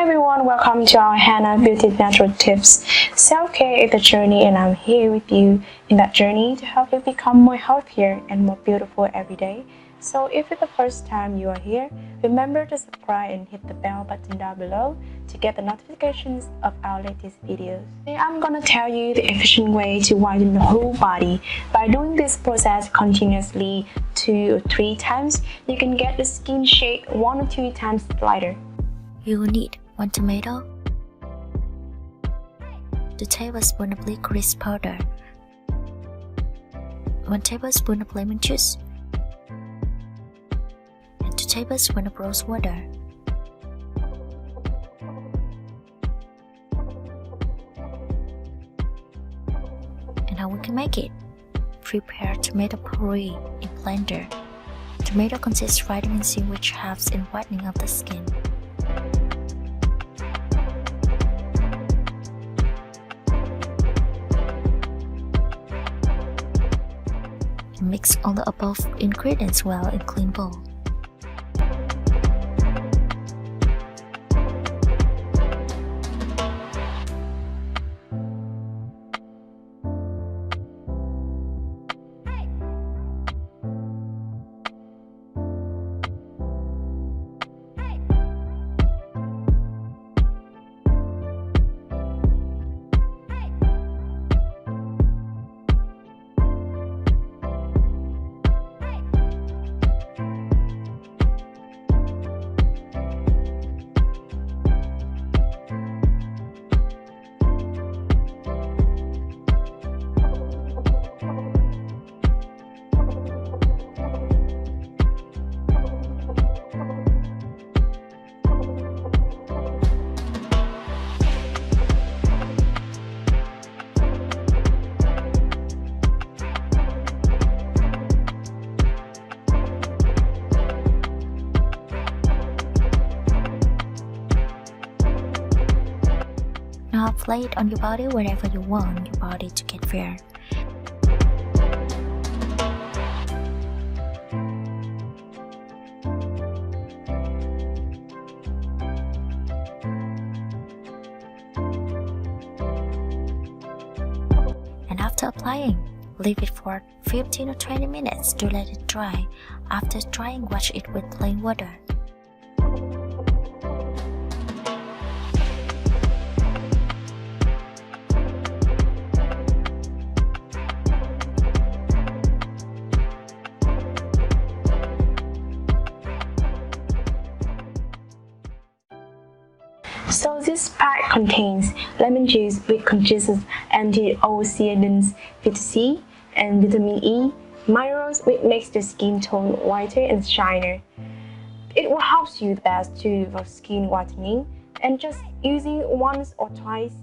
everyone, welcome to our Hana Beauty Natural Tips. Self-care is a journey and I'm here with you in that journey to help you become more healthier and more beautiful every day. So if it's the first time you are here, remember to subscribe and hit the bell button down below to get the notifications of our latest videos. Today I'm gonna tell you the efficient way to whiten the whole body. By doing this process continuously 2 or 3 times, you can get the skin shade 1 or 2 times lighter. You will need 1 tomato, 2 tablespoons of licorice powder, 1 tablespoon of lemon juice, and 2 tablespoons of rose water. And how we can make it? Prepare tomato puree in blender. Tomato contains vitamin C, which helps in whitening of the skin. Mix all the above ingredients well in a clean bowl. Now apply it on your body wherever you want your body to get fair. And after applying, leave it for 15 or 20 minutes to let it dry. After drying, wash it with plain water. So this pack contains lemon juice, which contains antioxidants, vitamin C and vitamin E, minerals which makes the skin tone whiter and shinier. It will help you the best for skin whitening, and just using once or twice,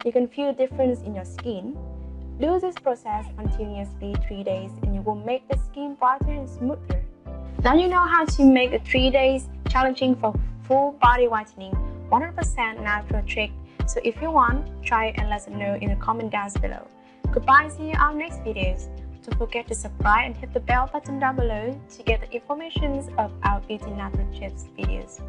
you can feel a difference in your skin. Do this process continuously 3 days and you will make the skin brighter and smoother. Now you know how to make the 3 days challenging for full body whitening 100% natural trick. So if you want, try it and let us know in the comment down below. Goodbye, see you on our next videos. Don't forget to subscribe and hit the bell button down below to get the information of our beauty natural tips videos.